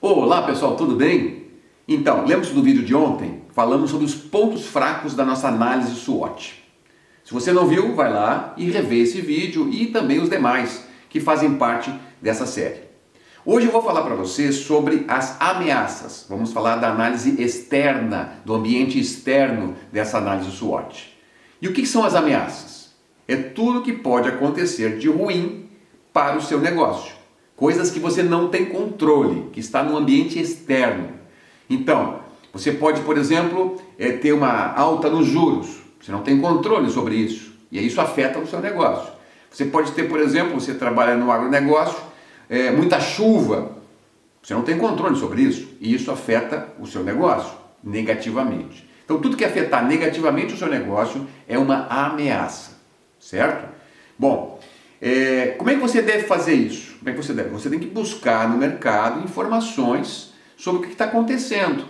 Olá pessoal, tudo bem? Então, lembra-se do vídeo de ontem? Falamos sobre os pontos fracos da nossa análise SWOT. Se você não viu, vai lá e revê esse vídeo e também os demais que fazem parte dessa série. Hoje eu vou falar para você sobre as ameaças. Vamos falar da análise externa, do ambiente externo dessa análise SWOT. E o que são as ameaças? É tudo que pode acontecer de ruim para o seu negócio. Coisas que você não tem controle, que está no ambiente externo. Então, você pode, por exemplo, ter uma alta nos juros. Você não tem controle sobre isso. E isso afeta o seu negócio. Você pode ter, por exemplo, você trabalha no agronegócio, muita chuva. Você não tem controle sobre isso. E isso afeta o seu negócio negativamente. Então, tudo que afetar negativamente o seu negócio é uma ameaça. Certo? Bom, como é que você deve fazer isso? Como é que você deve? Você tem que buscar no mercado informações sobre o que está acontecendo.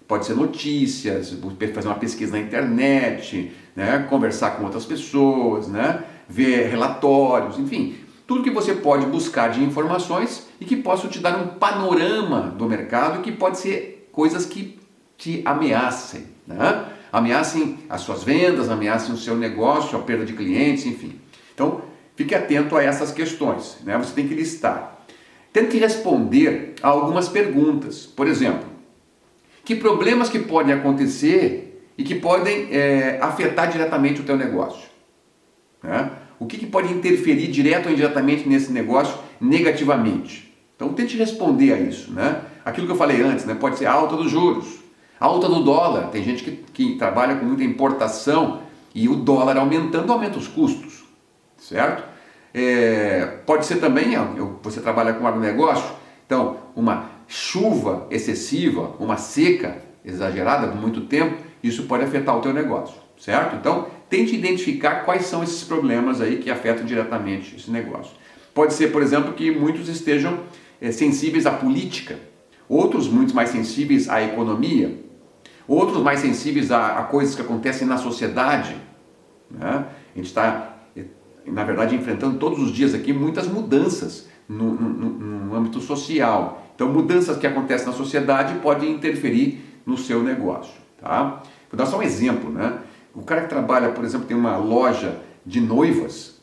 Pode ser notícias, fazer uma pesquisa na internet, né? Conversar com outras pessoas, né? Ver relatórios, enfim. Tudo que você pode buscar de informações e que possam te dar um panorama do mercado, que pode ser coisas que te ameacem, né? Ameacem as suas vendas, ameacem o seu negócio, a perda de clientes, enfim. Então, fique atento a essas questões, né? Você tem que listar. Tente responder a algumas perguntas. Por exemplo, que problemas que podem acontecer e que podem afetar diretamente o teu negócio? Né? O que pode interferir direto ou indiretamente nesse negócio negativamente? Então, tente responder a isso, né? Aquilo que eu falei antes, né? Pode ser a alta dos juros, a alta do dólar. Tem gente que trabalha com muita importação e o dólar aumentando aumenta os custos. Certo? Pode ser também, você trabalha com agronegócio, então uma chuva excessiva, uma seca exagerada por muito tempo, isso pode afetar o teu negócio, certo? Então, tente identificar quais são esses problemas aí que afetam diretamente esse negócio. Pode ser, por exemplo, que muitos estejam sensíveis à política, outros muito mais sensíveis à economia, outros mais sensíveis a coisas que acontecem na sociedade, né? A gente está na verdade, enfrentando todos os dias aqui muitas mudanças no âmbito social. Então, mudanças que acontecem na sociedade podem interferir no seu negócio. Tá? Vou dar só um exemplo. Né? O cara que trabalha, por exemplo, tem uma loja de noivas.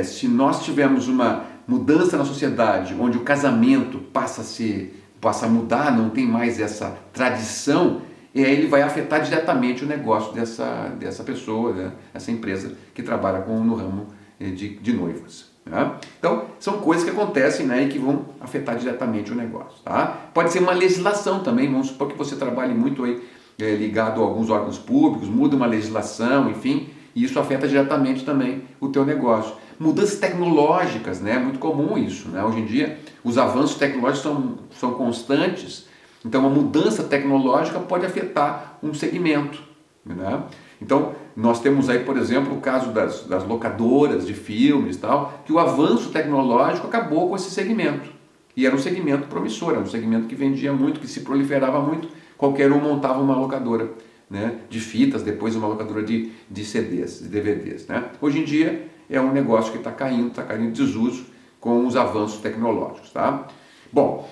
Se nós tivermos uma mudança na sociedade, onde o casamento passa a mudar, não tem mais essa tradição, ele vai afetar diretamente o negócio dessa pessoa, né? Essa empresa que trabalha no ramo de noivas. Né? Então, são coisas que acontecem, né, e que vão afetar diretamente o negócio. Tá? Pode ser uma legislação também, vamos supor que você trabalhe muito aí, ligado a alguns órgãos públicos, muda uma legislação, enfim, e isso afeta diretamente também o teu negócio. Mudanças tecnológicas, né? É muito comum isso. Né? Hoje em dia, os avanços tecnológicos são constantes. Então, uma mudança tecnológica pode afetar um segmento. Né? Então, nós temos aí, por exemplo, o caso das locadoras de filmes e tal, que o avanço tecnológico acabou com esse segmento. E era um segmento promissor, era um segmento que vendia muito, que se proliferava muito. Qualquer um montava uma locadora, né, de fitas, depois uma locadora de CDs, de DVDs. Né? Hoje em dia é um negócio que está caindo em desuso com os avanços tecnológicos. Tá? Bom,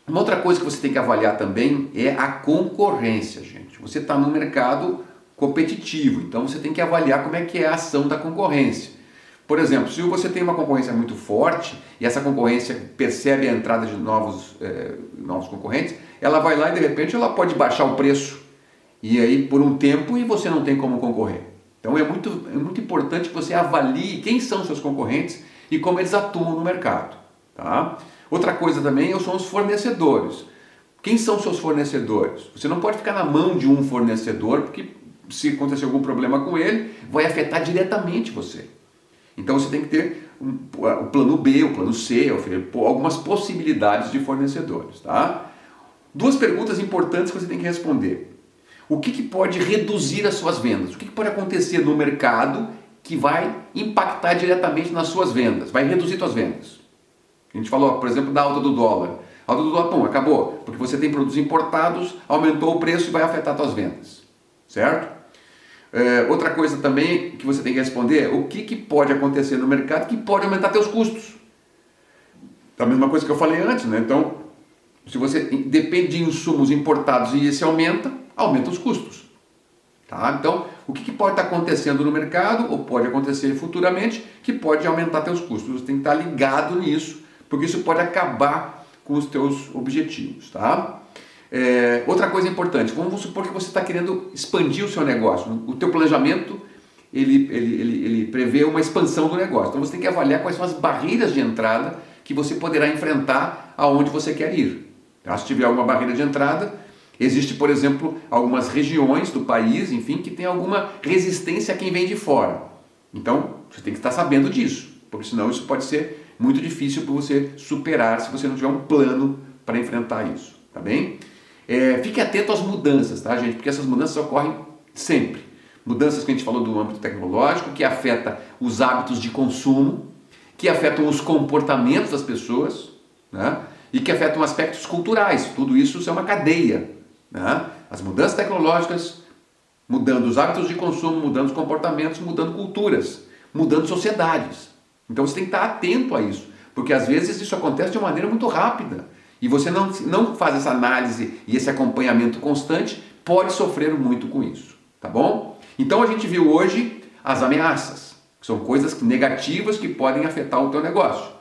uma outra coisa que você tem que avaliar também é a concorrência, gente. Você está no mercado competitivo, então você tem que avaliar como é que é a ação da concorrência. Por exemplo, se você tem uma concorrência muito forte e essa concorrência percebe a entrada de novos concorrentes, ela vai lá e de repente ela pode baixar o preço e aí por um tempo e você não tem como concorrer. Então é muito importante que você avalie quem são seus concorrentes e como eles atuam no mercado. Tá? Outra coisa também são os fornecedores. Quem são seus fornecedores? Você não pode ficar na mão de um fornecedor, porque se acontecer algum problema com ele, vai afetar diretamente você. Então você tem que ter o plano B, o plano C, algumas possibilidades de fornecedores. Tá? Duas perguntas importantes que você tem que responder. O que pode reduzir as suas vendas? O que pode acontecer no mercado que vai impactar diretamente nas suas vendas? Vai reduzir suas vendas? A gente falou, por exemplo, da alta do dólar. A alta do dólar, pum, acabou, porque você tem produtos importados, aumentou o preço e vai afetar suas vendas. Certo? Outra coisa também que você tem que responder é o que pode acontecer no mercado que pode aumentar seus custos. Então, a mesma coisa que eu falei antes, né? Então, se você depende de insumos importados e esse aumenta os custos. Tá? Então, o que pode estar acontecendo no mercado, ou pode acontecer futuramente, que pode aumentar teus custos. Você tem que estar ligado nisso, porque isso pode acabar com os teus objetivos. Tá? Outra coisa importante, vamos supor que você está querendo expandir o seu negócio. O teu planejamento, ele prevê uma expansão do negócio. Então, você tem que avaliar quais são as barreiras de entrada que você poderá enfrentar aonde você quer ir. Tá? Se tiver alguma barreira de entrada, existe, por exemplo, algumas regiões do país, enfim, que tem alguma resistência a quem vem de fora. Então, você tem que estar sabendo disso, porque senão isso pode ser muito difícil para você superar se você não tiver um plano para enfrentar isso, tá bem? Fique atento às mudanças, tá, gente? Porque essas mudanças ocorrem sempre. Mudanças que a gente falou do âmbito tecnológico, que afeta os hábitos de consumo, que afetam os comportamentos das pessoas, né? E que afetam aspectos culturais. Tudo isso é uma cadeia. Né? As mudanças tecnológicas, mudando os hábitos de consumo, mudando os comportamentos, mudando culturas, mudando sociedades. Então você tem que estar atento a isso, porque às vezes isso acontece de uma maneira muito rápida e você não faz essa análise e esse acompanhamento constante, pode sofrer muito com isso, tá bom? Então a gente viu hoje as ameaças, que são coisas negativas que podem afetar o teu negócio,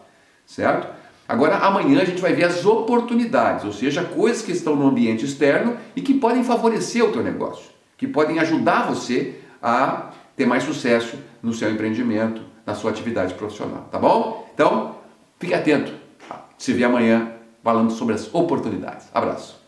certo? Agora, amanhã a gente vai ver as oportunidades, ou seja, coisas que estão no ambiente externo e que podem favorecer o teu negócio, que podem ajudar você a ter mais sucesso no seu empreendimento, na sua atividade profissional, tá bom? Então, fique atento. Se vê amanhã falando sobre as oportunidades. Abraço.